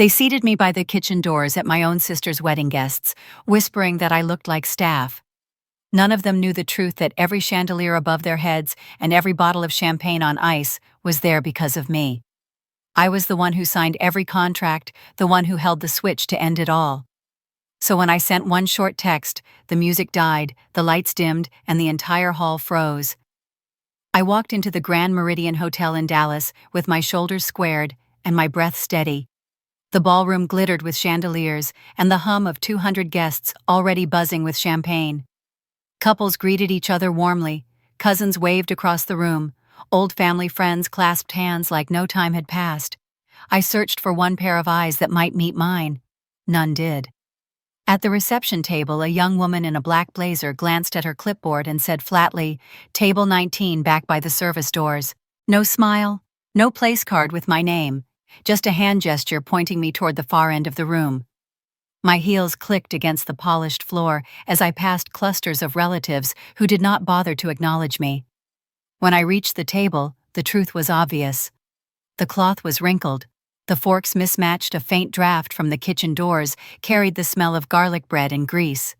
They seated me by the kitchen doors at my own sister's wedding guests, whispering that I looked like staff. None of them knew the truth that every chandelier above their heads and every bottle of champagne on ice was there because of me. I was the one who signed every contract, the one who held the switch to end it all. So when I sent one short text, the music died, the lights dimmed, and the entire hall froze. I walked into the Grand Meridian Hotel in Dallas with my shoulders squared and my breath steady. The ballroom glittered with chandeliers and the hum of 200 guests already buzzing with champagne. Couples greeted each other warmly, cousins waved across the room, old family friends clasped hands like no time had passed. I searched for one pair of eyes that might meet mine. None did. At the reception table, a young woman in a black blazer glanced at her clipboard and said flatly, "Table 19 back by the service doors." No smile, no place card with my name, just a hand gesture pointing me toward the far end of the room. My heels clicked against the polished floor as I passed clusters of relatives who did not bother to acknowledge me. When I reached the table, the truth was obvious. The cloth was wrinkled. The forks mismatched. A faint draft from the kitchen doors carried the smell of garlic bread and grease.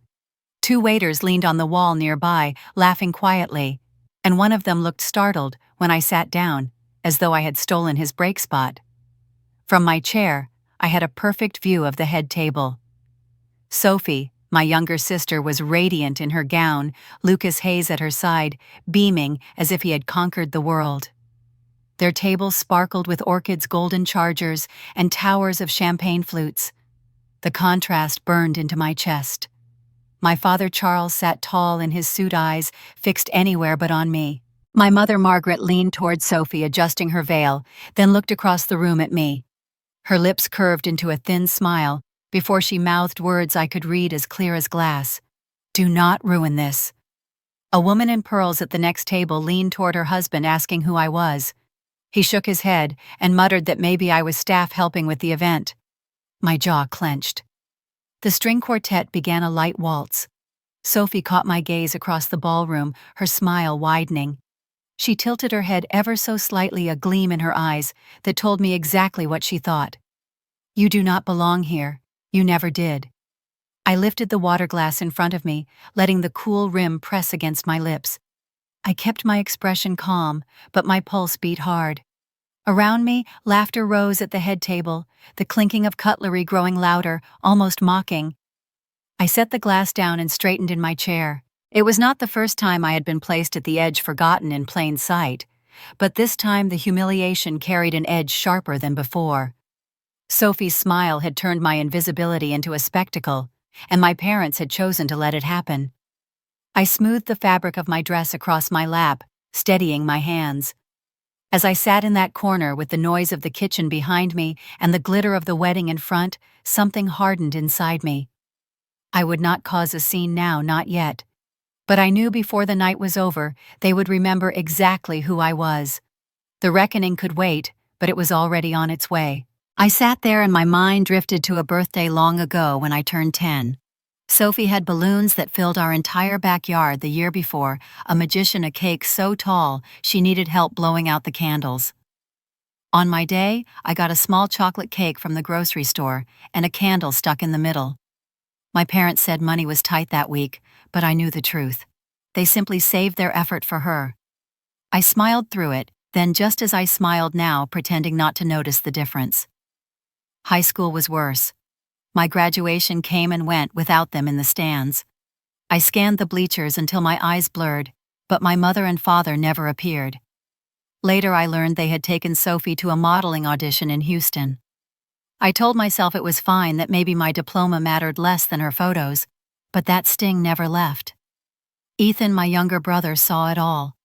Two waiters leaned on the wall nearby, laughing quietly, and one of them looked startled when I sat down, as though I had stolen his break spot. From my chair, I had a perfect view of the head table. Sophie, my younger sister, was radiant in her gown, Lucas Hayes at her side, beaming as if he had conquered the world. Their table sparkled with orchids, golden chargers, and towers of champagne flutes. The contrast burned into my chest. My father Charles sat tall in his suit, eyes fixed anywhere but on me. My mother Margaret leaned toward Sophie, adjusting her veil, then looked across the room at me. Her lips curved into a thin smile before she mouthed words I could read as clear as glass. "Do not ruin this." A woman in pearls at the next table leaned toward her husband, asking who I was. He shook his head and muttered that maybe I was staff helping with the event. My jaw clenched. The string quartet began a light waltz. Sophie caught my gaze across the ballroom, her smile widening. She tilted her head ever so slightly, a gleam in her eyes that told me exactly what she thought. "You do not belong here. You never did." I lifted the water glass in front of me, letting the cool rim press against my lips. I kept my expression calm, but my pulse beat hard. Around me, laughter rose at the head table, the clinking of cutlery growing louder, almost mocking. I set the glass down and straightened in my chair. It was not the first time I had been placed at the edge, forgotten in plain sight, but this time the humiliation carried an edge sharper than before. Sophie's smile had turned my invisibility into a spectacle, and my parents had chosen to let it happen. I smoothed the fabric of my dress across my lap, steadying my hands. As I sat in that corner with the noise of the kitchen behind me and the glitter of the wedding in front, something hardened inside me. I would not cause a scene now, not yet. But I knew before the night was over, they would remember exactly who I was. The reckoning could wait, but it was already on its way. I sat there and my mind drifted to a birthday long ago when I turned 10. Sophie had balloons that filled our entire backyard the year before, a magician a cake so tall she needed help blowing out the candles. On my day, I got a small chocolate cake from the grocery store and a candle stuck in the middle. My parents said money was tight that week, but I knew the truth. They simply saved their effort for her. I smiled through it, then just as I smiled now, pretending not to notice the difference. High school was worse. My graduation came and went without them in the stands. I scanned the bleachers until my eyes blurred, but my mother and father never appeared. Later I learned they had taken Sophie to a modeling audition in Houston. I told myself it was fine, that maybe my diploma mattered less than her photos, but that sting never left. Ethan, my younger brother, saw it all.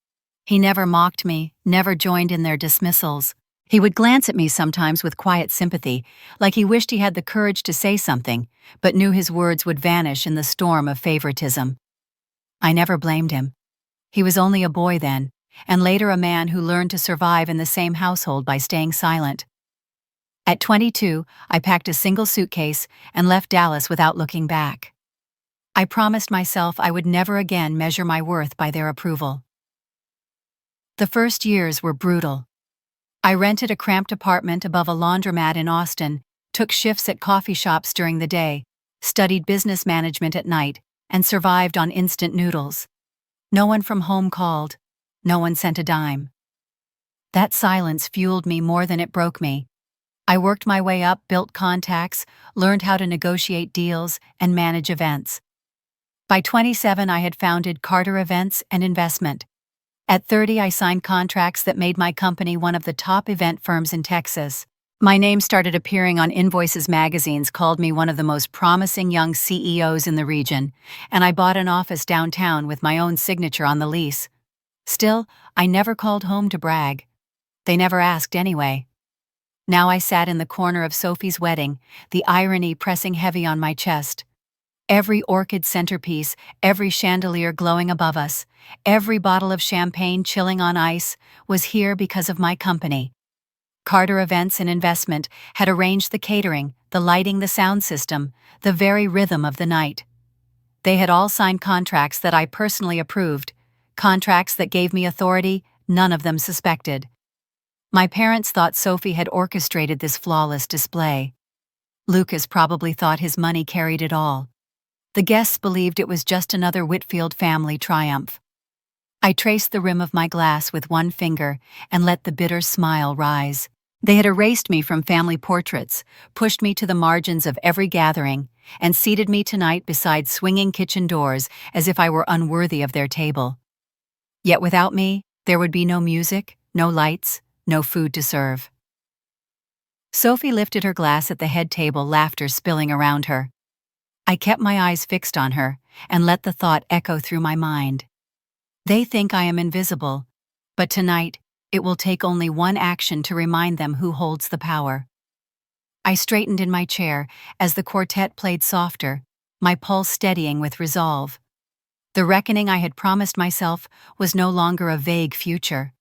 He never mocked me, never joined in their dismissals. He would glance at me sometimes with quiet sympathy, like he wished he had the courage to say something, but knew his words would vanish in the storm of favoritism. I never blamed him. He was only a boy then, and later a man who learned to survive in the same household by staying silent. At 22, I packed a single suitcase and left Dallas without looking back. I promised myself I would never again measure my worth by their approval. The first years were brutal. I rented a cramped apartment above a laundromat in Austin, took shifts at coffee shops during the day, studied business management at night, and survived on instant noodles. No one from home called. No one sent a dime. That silence fueled me more than it broke me. I worked my way up, built contacts, learned how to negotiate deals, and manage events. By 27, I had founded Carter Events and Investment. At 30, I signed contracts that made my company one of the top event firms in Texas. My name started appearing on Invoices magazines, called me one of the most promising young CEOs in the region, and I bought an office downtown with my own signature on the lease. Still, I never called home to brag. They never asked anyway. Now I sat in the corner of Sophie's wedding, the irony pressing heavy on my chest. Every orchid centerpiece, every chandelier glowing above us, every bottle of champagne chilling on ice was here because of my company. Carter Events and Investment had arranged the catering, the lighting, the sound system, the very rhythm of the night. They had all signed contracts that I personally approved, contracts that gave me authority none of them suspected. My parents thought Sophie had orchestrated this flawless display. Lucas probably thought his money carried it all. The guests believed it was just another Whitfield family triumph. I traced the rim of my glass with one finger and let the bitter smile rise. They had erased me from family portraits, pushed me to the margins of every gathering, and seated me tonight beside swinging kitchen doors as if I were unworthy of their table. Yet without me, there would be no music, no lights, no food to serve. Sophie lifted her glass at the head table, laughter spilling around her. I kept my eyes fixed on her and let the thought echo through my mind. They think I am invisible, but tonight, it will take only one action to remind them who holds the power. I straightened in my chair as the quartet played softer, my pulse steadying with resolve. The reckoning I had promised myself was no longer a vague future.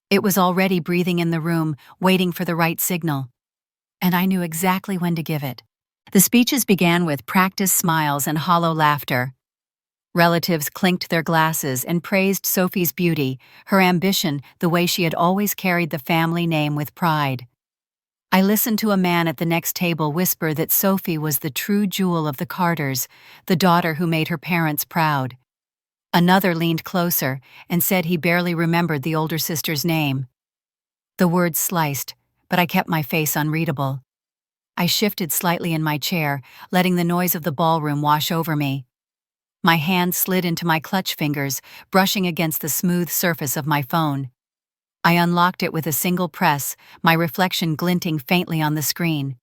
It was already breathing in the room, waiting for the right signal. And I knew exactly when to give it. The speeches began with practiced smiles and hollow laughter. Relatives clinked their glasses and praised Sophie's beauty, her ambition, the way she had always carried the family name with pride. I listened to a man at the next table whisper that Sophie was the true jewel of the Carters, the daughter who made her parents proud. Another leaned closer and said he barely remembered the older sister's name. The words sliced, but I kept my face unreadable. I shifted slightly in my chair, letting the noise of the ballroom wash over me. My hand slid into my clutch fingers, brushing against the smooth surface of my phone. I unlocked it with a single press, my reflection glinting faintly on the screen.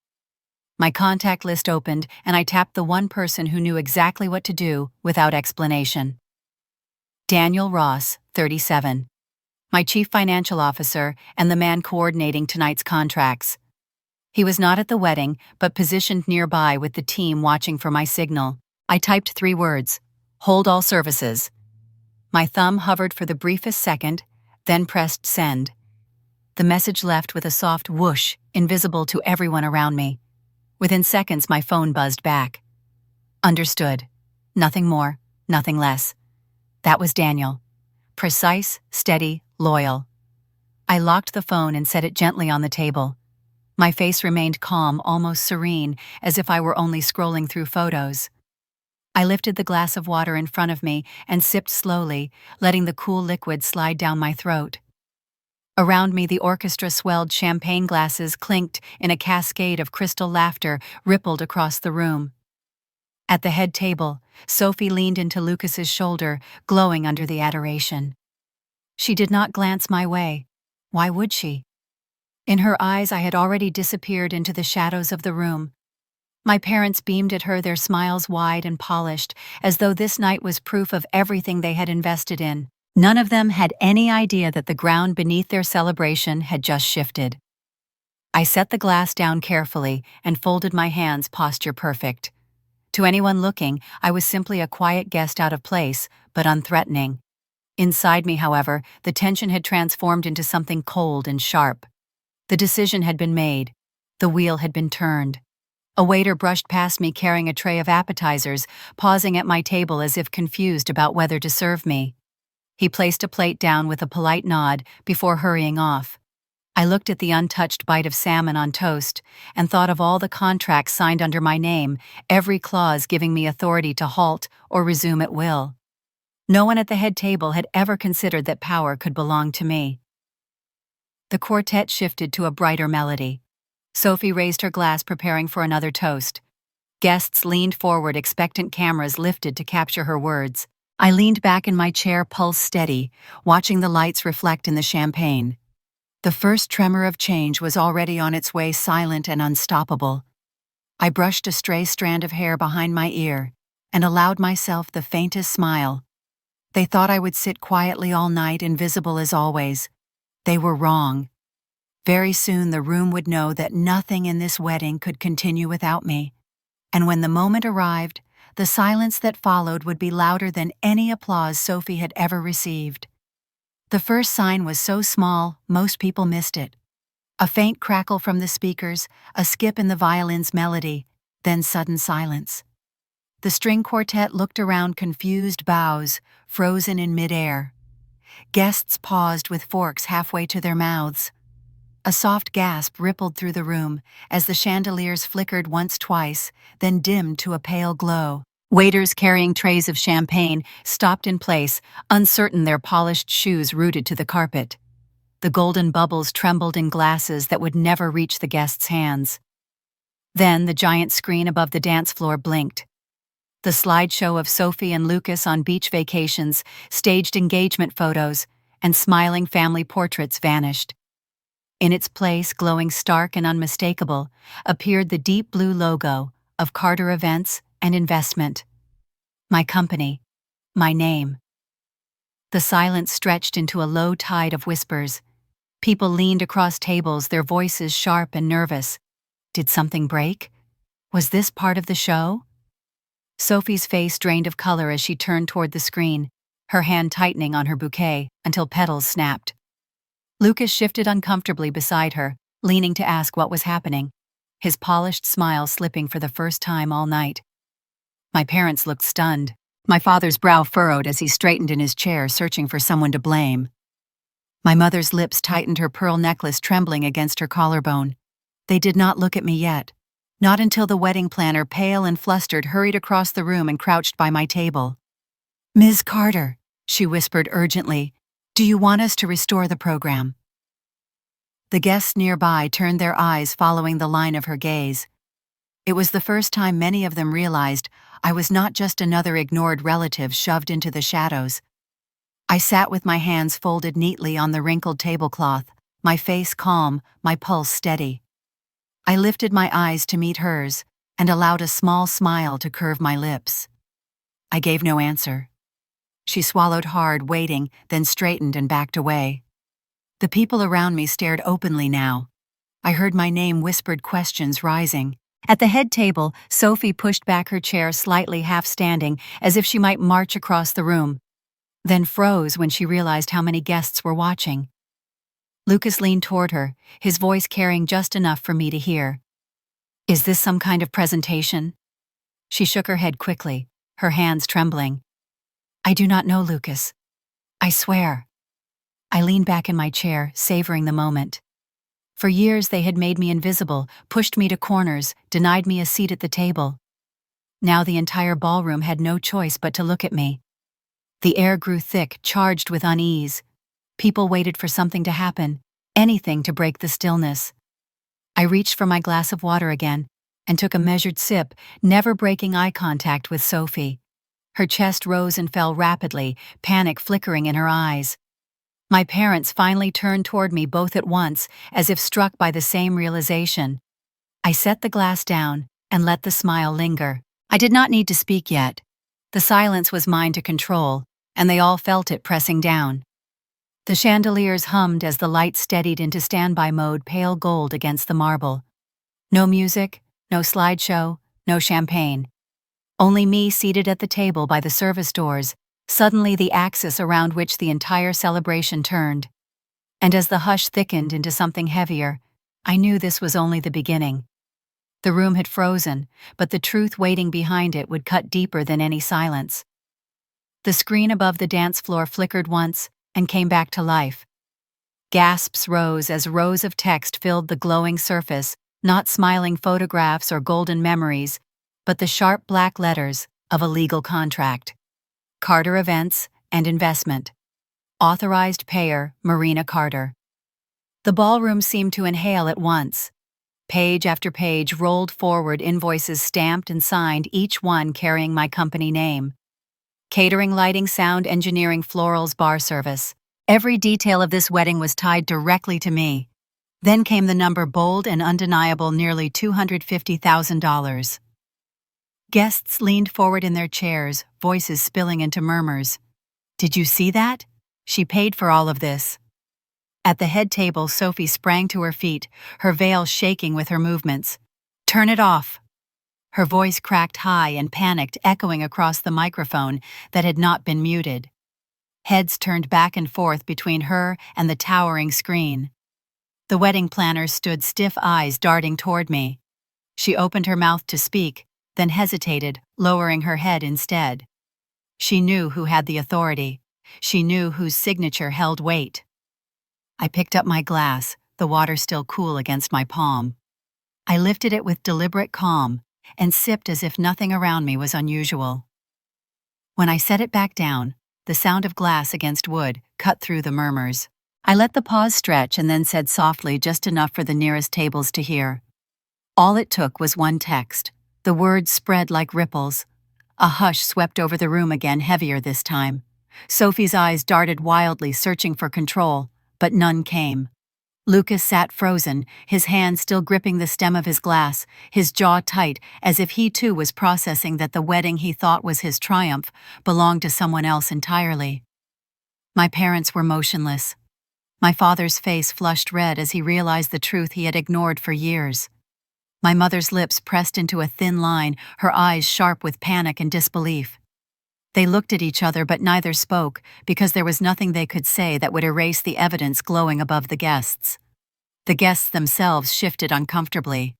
My contact list opened, and I tapped the one person who knew exactly what to do without explanation. Daniel Ross, 37. My chief financial officer and the man coordinating tonight's contracts. He was not at the wedding, but positioned nearby with the team watching for my signal. I typed 3 words. Hold all services. My thumb hovered for the briefest second, then pressed send. The message left with a soft whoosh, invisible to everyone around me. Within seconds, my phone buzzed back. Understood. Nothing more, nothing less. That was Daniel. Precise, steady, loyal. I locked the phone and set it gently on the table. My face remained calm, almost serene, as if I were only scrolling through photos. I lifted the glass of water in front of me and sipped slowly, letting the cool liquid slide down my throat. Around me, the orchestra swelled, champagne glasses clinked in a cascade of crystal laughter rippled across the room. At the head table, Sophie leaned into Lucas's shoulder, glowing under the adoration. She did not glance my way. Why would she? In her eyes, I had already disappeared into the shadows of the room. My parents beamed at her, their smiles wide and polished, as though this night was proof of everything they had invested in. None of them had any idea that the ground beneath their celebration had just shifted. I set the glass down carefully and folded my hands, posture perfect. To anyone looking, I was simply a quiet guest out of place, but unthreatening. Inside me, however, the tension had transformed into something cold and sharp. The decision had been made. The wheel had been turned. A waiter brushed past me carrying a tray of appetizers, pausing at my table as if confused about whether to serve me. He placed a plate down with a polite nod before hurrying off. I looked at the untouched bite of salmon on toast and thought of all the contracts signed under my name, every clause giving me authority to halt or resume at will. No one at the head table had ever considered that power could belong to me. The quartet shifted to a brighter melody. Sophie raised her glass, preparing for another toast. Guests leaned forward, expectant cameras lifted to capture her words. I leaned back in my chair, pulse steady, watching the lights reflect in the champagne. The first tremor of change was already on its way, silent and unstoppable. I brushed a stray strand of hair behind my ear and allowed myself the faintest smile. They thought I would sit quietly all night, invisible as always. They were wrong. Very soon the room would know that nothing in this wedding could continue without me. And when the moment arrived, the silence that followed would be louder than any applause Sophie had ever received. The first sign was so small, most people missed it. A faint crackle from the speakers, a skip in the violin's melody, then sudden silence. The string quartet looked around, confused bows, frozen in midair. Guests paused with forks halfway to their mouths. A soft gasp rippled through the room as the chandeliers flickered once, twice, then dimmed to a pale glow. Waiters carrying trays of champagne stopped in place, uncertain, their polished shoes rooted to the carpet. The golden bubbles trembled in glasses that would never reach the guests' hands. Then the giant screen above the dance floor blinked. The slideshow of Sophie and Lucas on beach vacations, staged engagement photos, and smiling family portraits vanished. In its place, glowing stark and unmistakable, appeared the deep blue logo of Carter Events and Investment. My company, my name. The silence stretched into a low tide of whispers. People leaned across tables, their voices sharp and nervous. Did something break? Was this part of the show? Sophie's face drained of color as she turned toward the screen, her hand tightening on her bouquet until petals snapped. Lucas shifted uncomfortably beside her, leaning to ask what was happening, his polished smile slipping for the first time all night. My parents looked stunned. My father's brow furrowed as he straightened in his chair, searching for someone to blame. My mother's lips tightened, her pearl necklace trembling against her collarbone. They did not look at me yet. Not until the wedding planner, pale and flustered, hurried across the room and crouched by my table. "Ms. Carter," she whispered urgently, "do you want us to restore the program?" The guests nearby turned their eyes, following the line of her gaze. It was the first time many of them realized I was not just another ignored relative shoved into the shadows. I sat with my hands folded neatly on the wrinkled tablecloth, my face calm, my pulse steady. I lifted my eyes to meet hers and allowed a small smile to curve my lips. I gave no answer. She swallowed hard, waiting, then straightened and backed away. The people around me stared openly now. I heard my name, whispered questions rising. At the head table, Sophie pushed back her chair slightly, half standing, as if she might march across the room, then froze when she realized how many guests were watching. Lucas leaned toward her, his voice carrying just enough for me to hear. "Is this some kind of presentation?" She shook her head quickly, her hands trembling. "I do not know, Lucas. I swear." I leaned back in my chair, savoring the moment. For years they had made me invisible, pushed me to corners, denied me a seat at the table. Now the entire ballroom had no choice but to look at me. The air grew thick, charged with unease. People waited for something to happen, anything to break the stillness. I reached for my glass of water again and took a measured sip, never breaking eye contact with Sophie. Her chest rose and fell rapidly, panic flickering in her eyes. My parents finally turned toward me, both at once, as if struck by the same realization. I set the glass down and let the smile linger. I did not need to speak yet. The silence was mine to control, and they all felt it pressing down. The chandeliers hummed as the light steadied into standby mode, pale gold against the marble. No music, no slideshow, no champagne. Only me seated at the table by the service doors, suddenly the axis around which the entire celebration turned. And as the hush thickened into something heavier, I knew this was only the beginning. The room had frozen, but the truth waiting behind it would cut deeper than any silence. The screen above the dance floor flickered once and came back to life. Gasps rose as rows of text filled the glowing surface, not smiling photographs or golden memories, but the sharp black letters of a legal contract. Carter Events and Investment. Authorized payer, Marina Carter. The ballroom seemed to inhale at once. Page after page rolled forward, invoices stamped and signed, each one carrying my company name. Catering, lighting, sound, engineering, florals, bar service. Every detail of this wedding was tied directly to me. Then came the number, bold and undeniable, nearly $250,000. Guests leaned forward in their chairs, voices spilling into murmurs. "Did you see that? She paid for all of this." At the head table, Sophie sprang to her feet, her veil shaking with her movements. "Turn it off." Her voice cracked high and panicked, echoing across the microphone that had not been muted. Heads turned back and forth between her and the towering screen. The wedding planner stood, stiff eyes darting toward me. She opened her mouth to speak, then hesitated, lowering her head instead. She knew who had the authority. She knew whose signature held weight. I picked up my glass, the water still cool against my palm. I lifted it with deliberate calm and sipped as if nothing around me was unusual. When I set it back down, the sound of glass against wood cut through the murmurs. I let the pause stretch and then said softly, just enough for the nearest tables to hear. All it took was one text. The words spread like ripples. A hush swept over the room again, heavier this time. Sophie's eyes darted wildly, searching for control, but none came. Lucas sat frozen, his hand still gripping the stem of his glass, his jaw tight, as if he too was processing that the wedding he thought was his triumph belonged to someone else entirely. My parents were motionless. My father's face flushed red as he realized the truth he had ignored for years. My mother's lips pressed into a thin line, her eyes sharp with panic and disbelief. They looked at each other, but neither spoke, because there was nothing they could say that would erase the evidence glowing above the guests. The guests themselves shifted uncomfortably.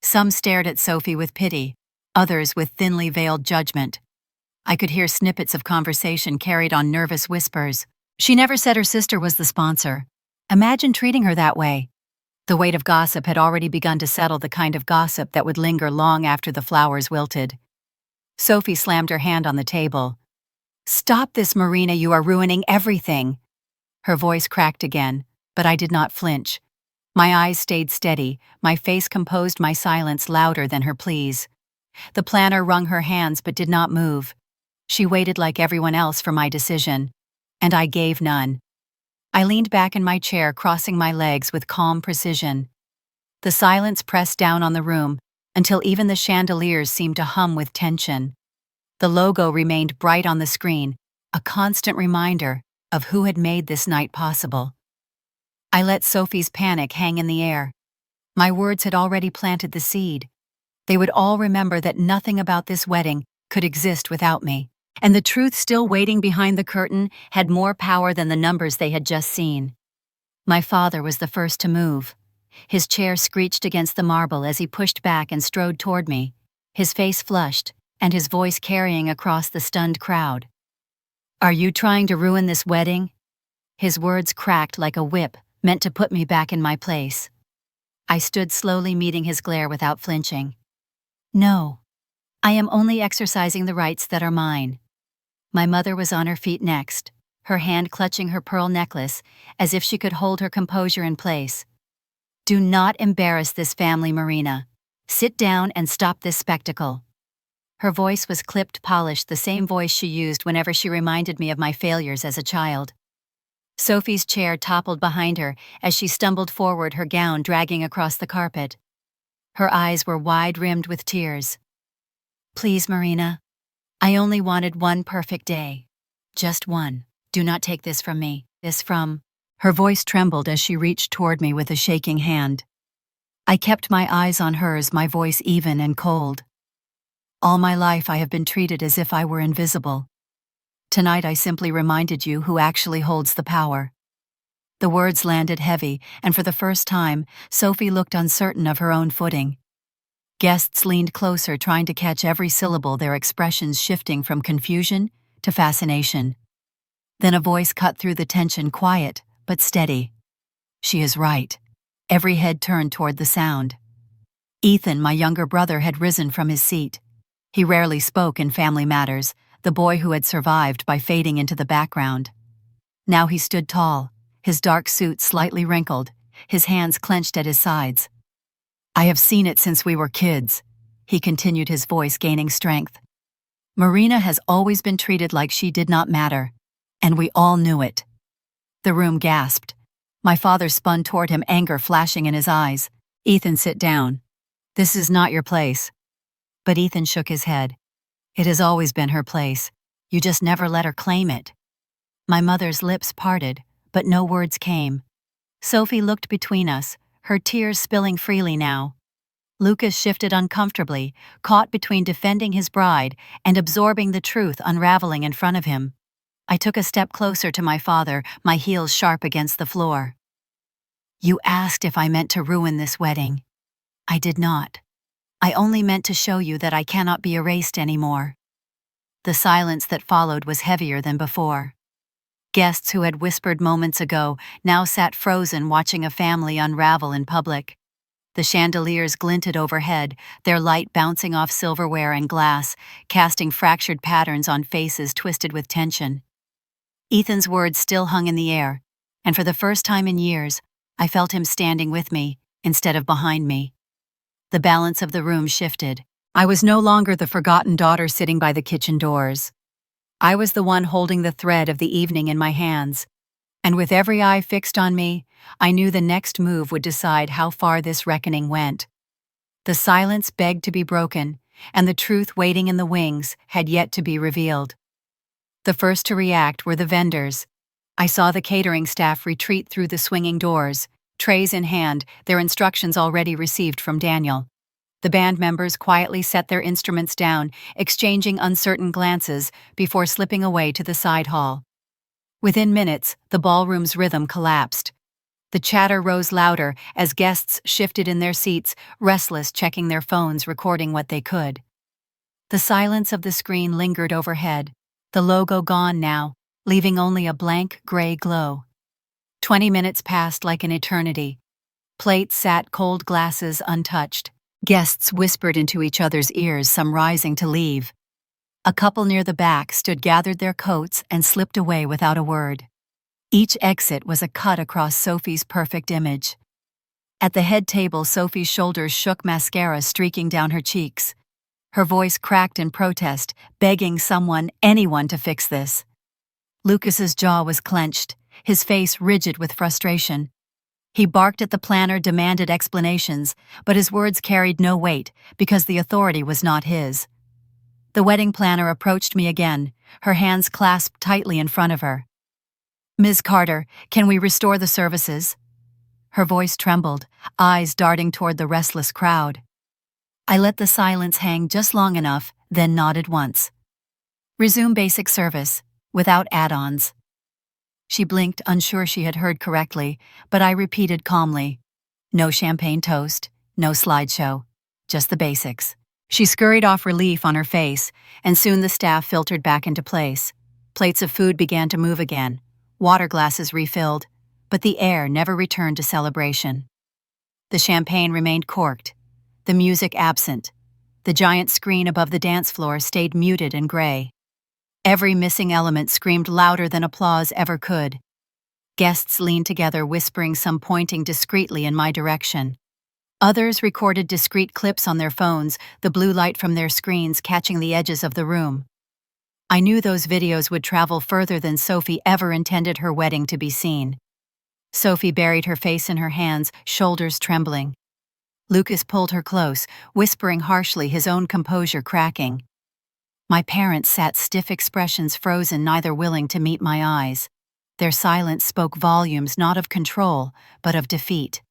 Some stared at Sophie with pity, others with thinly veiled judgment. I could hear snippets of conversation carried on nervous whispers. "She never said her sister was the sponsor. Imagine treating her that way." The weight of gossip had already begun to settle, the kind of gossip that would linger long after the flowers wilted. Sophie slammed her hand on the table. "Stop this, Marina, you are ruining everything." Her voice cracked again, but I did not flinch. My eyes stayed steady, my face composed, my silence louder than her pleas. The planner wrung her hands but did not move. She waited like everyone else for my decision, and I gave none. I leaned back in my chair, crossing my legs with calm precision. The silence pressed down on the room, until even the chandeliers seemed to hum with tension. The logo remained bright on the screen, a constant reminder of who had made this night possible. I let Sophie's panic hang in the air. My words had already planted the seed. They would all remember that nothing about this wedding could exist without me, and the truth still waiting behind the curtain had more power than the numbers they had just seen. My father was the first to move. His chair screeched against the marble as he pushed back and strode toward me, his face flushed, and his voice carrying across the stunned crowd. "Are you trying to ruin this wedding?" His words cracked like a whip, meant to put me back in my place. I stood slowly, meeting his glare without flinching. "No, I am only exercising the rights that are mine." My mother was on her feet next, her hand clutching her pearl necklace as if she could hold her composure in place. "Do not embarrass this family, Marina. Sit down and stop this spectacle." Her voice was clipped, polished, the same voice she used whenever she reminded me of my failures as a child. Sophie's chair toppled behind her as she stumbled forward, her gown dragging across the carpet. Her eyes were wide-rimmed with tears. "Please, Marina, I only wanted one perfect day. Just one. Do not take this from me. This from—" Her voice trembled as she reached toward me with a shaking hand. I kept my eyes on hers, my voice even and cold. "All my life I have been treated as if I were invisible. Tonight I simply reminded you who actually holds the power." The words landed heavy, and for the first time, Sophie looked uncertain of her own footing. Guests leaned closer, trying to catch every syllable, their expressions shifting from confusion to fascination. Then a voice cut through the tension, quiet but steady. She is right. Every head turned toward the sound. Ethan, my younger brother, had risen from his seat. He rarely spoke in family matters, the boy who had survived by fading into the background. Now he stood tall, his dark suit slightly wrinkled, his hands clenched at his sides. I have seen it since we were kids, he continued, his voice gaining strength. Marina has always been treated like she did not matter, and we all knew it. The room gasped. My father spun toward him, anger flashing in his eyes. Ethan, sit down. This is not your place. But Ethan shook his head. It has always been her place. You just never let her claim it. My mother's lips parted, but no words came. Sophie looked between us, her tears spilling freely now. Lucas shifted uncomfortably, caught between defending his bride and absorbing the truth unraveling in front of him. I took a step closer to my father, my heels sharp against the floor. You asked if I meant to ruin this wedding. I did not. I only meant to show you that I cannot be erased anymore. The silence that followed was heavier than before. Guests who had whispered moments ago now sat frozen, watching a family unravel in public. The chandeliers glinted overhead, their light bouncing off silverware and glass, casting fractured patterns on faces twisted with tension. Ethan's words still hung in the air, and for the first time in years, I felt him standing with me instead of behind me. The balance of the room shifted. I was no longer the forgotten daughter sitting by the kitchen doors. I was the one holding the thread of the evening in my hands, and with every eye fixed on me, I knew the next move would decide how far this reckoning went. The silence begged to be broken, and the truth waiting in the wings had yet to be revealed. The first to react were the vendors. I saw the catering staff retreat through the swinging doors, trays in hand, their instructions already received from Daniel. The band members quietly set their instruments down, exchanging uncertain glances before slipping away to the side hall. Within minutes, the ballroom's rhythm collapsed. The chatter rose louder as guests shifted in their seats, restless, checking their phones, recording what they could. The silence of the screen lingered overhead, the logo gone now, leaving only a blank gray glow. 20 minutes passed like an eternity. Plates sat cold, glasses untouched. Guests whispered into each other's ears, some rising to leave. A couple near the back stood, gathered their coats, and slipped away without a word. Each exit was a cut across Sophie's perfect image. At the head table, Sophie's shoulders shook, mascara streaking down her cheeks. Her voice cracked in protest, begging someone, anyone, to fix this. Lucas's jaw was clenched, his face rigid with frustration. He barked at the planner, demanded explanations, but his words carried no weight because the authority was not his. The wedding planner approached me again, her hands clasped tightly in front of her. Ms. Carter, can we restore the services? Her voice trembled, eyes darting toward the restless crowd. I let the silence hang just long enough, then nodded once. Resume basic service, without add-ons. She blinked, unsure she had heard correctly, but I repeated calmly. No champagne toast, no slideshow, just the basics. She scurried off, relief on her face, and soon the staff filtered back into place. Plates of food began to move again, water glasses refilled, but the air never returned to celebration. The champagne remained corked, the music absent. The giant screen above the dance floor stayed muted and gray. Every missing element screamed louder than applause ever could. Guests leaned together, whispering, some pointing discreetly in my direction. Others recorded discreet clips on their phones, the blue light from their screens catching the edges of the room. I knew those videos would travel further than Sophie ever intended her wedding to be seen. Sophie buried her face in her hands, shoulders trembling. Lucas pulled her close, whispering harshly, his own composure cracking. My parents sat stiff, expressions frozen, neither willing to meet my eyes. Their silence spoke volumes, not of control, but of defeat.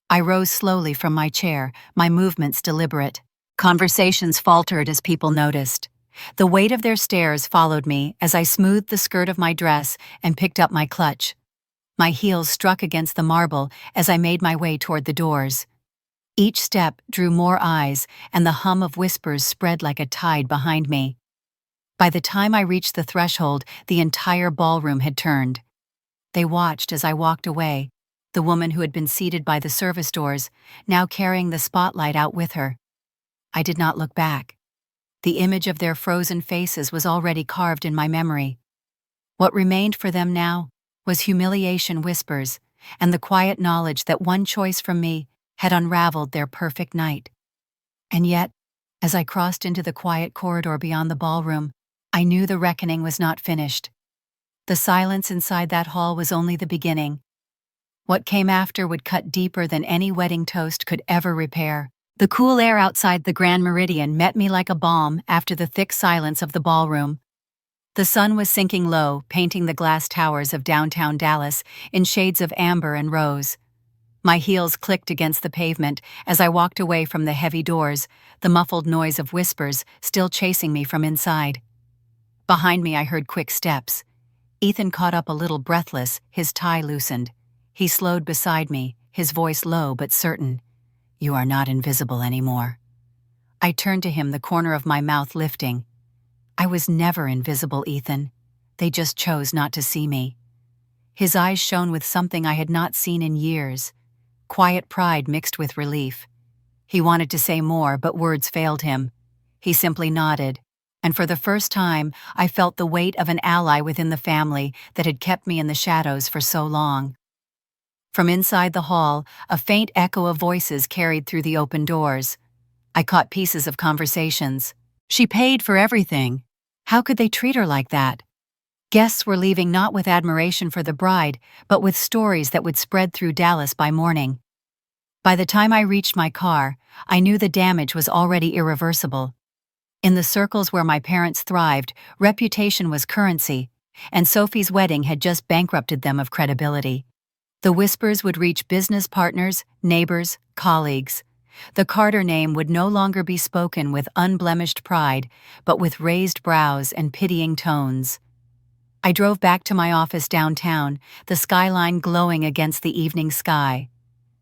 I rose slowly from my chair, my movements deliberate. Conversations faltered as people noticed. The weight of their stares followed me as I smoothed the skirt of my dress and picked up my clutch. My heels struck against the marble as I made my way toward the doors. Each step drew more eyes, and the hum of whispers spread like a tide behind me. By the time I reached the threshold, the entire ballroom had turned. They watched as I walked away, the woman who had been seated by the service doors, now carrying the spotlight out with her. I did not look back. The image of their frozen faces was already carved in my memory. What remained for them now was humiliation whispers and the quiet knowledge that one choice from me had unraveled their perfect night. And yet, as I crossed into the quiet corridor beyond the ballroom, I knew the reckoning was not finished. The silence inside that hall was only the beginning. What came after would cut deeper than any wedding toast could ever repair. The cool air outside the Grand Meridian met me like a balm after the thick silence of the ballroom. The sun was sinking low, painting the glass towers of downtown Dallas in shades of amber and rose. My heels clicked against the pavement as I walked away from the heavy doors, the muffled noise of whispers still chasing me from inside. Behind me I heard quick steps. Ethan caught up a little breathless, his tie loosened. He slowed beside me, his voice low but certain. "You are not invisible anymore." I turned to him, the corner of my mouth lifting. "I was never invisible, Ethan. They just chose not to see me." His eyes shone with something I had not seen in years. Quiet pride mixed with relief. He wanted to say more, but words failed him. He simply nodded, and for the first time, I felt the weight of an ally within the family that had kept me in the shadows for so long. From inside the hall, a faint echo of voices carried through the open doors. I caught pieces of conversations. "She paid for everything. How could they treat her like that?" Guests were leaving not with admiration for the bride, but with stories that would spread through Dallas by morning. By the time I reached my car, I knew the damage was already irreversible. In the circles where my parents thrived, reputation was currency, and Sophie's wedding had just bankrupted them of credibility. The whispers would reach business partners, neighbors, colleagues. The Carter name would no longer be spoken with unblemished pride, but with raised brows and pitying tones. I drove back to my office downtown, the skyline glowing against the evening sky.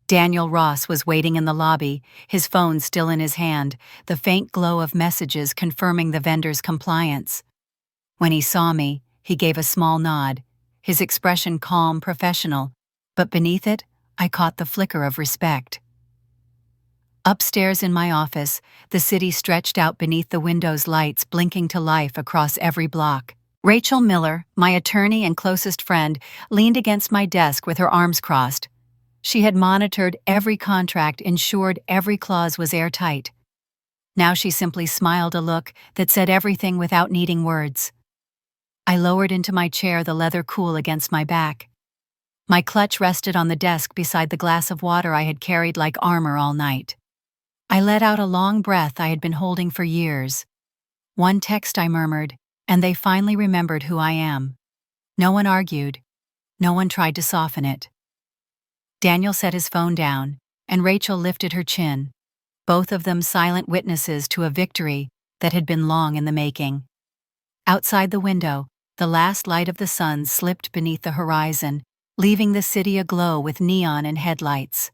Daniel Ross was waiting in the lobby, his phone still in his hand, the faint glow of messages confirming the vendor's compliance. When he saw me, he gave a small nod, his expression calm, professional, but beneath it, I caught the flicker of respect. Upstairs in my office, the city stretched out beneath the windows, lights blinking to life across every block. Rachel Miller, my attorney and closest friend, leaned against my desk with her arms crossed. She had monitored every contract, ensured every clause was airtight. Now she simply smiled, a look that said everything without needing words. I lowered into my chair, the leather cool against my back. My clutch rested on the desk beside the glass of water I had carried like armor all night. I let out a long breath I had been holding for years. "One text," I murmured, "and they finally remembered who I am." No one argued. No one tried to soften it. Daniel set his phone down, and Rachel lifted her chin, both of them silent witnesses to a victory that had been long in the making. Outside the window, the last light of the sun slipped beneath the horizon, leaving the city aglow with neon and headlights.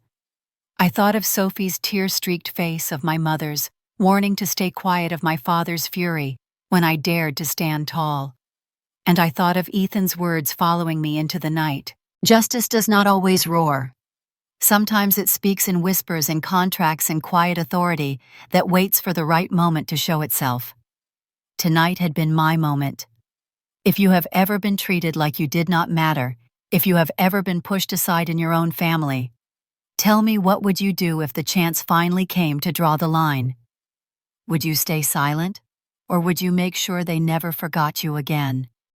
I thought of Sophie's tear-streaked face, of my mother's, warning to stay quiet, of my father's fury when I dared to stand tall. And I thought of Ethan's words following me into the night. "Justice does not always roar. Sometimes it speaks in whispers and contracts and quiet authority that waits for the right moment to show itself." Tonight had been my moment. If you have ever been treated like you did not matter, if you have ever been pushed aside in your own family, tell me, what would you do if the chance finally came to draw the line? Would you stay silent, or would you make sure they never forgot you again?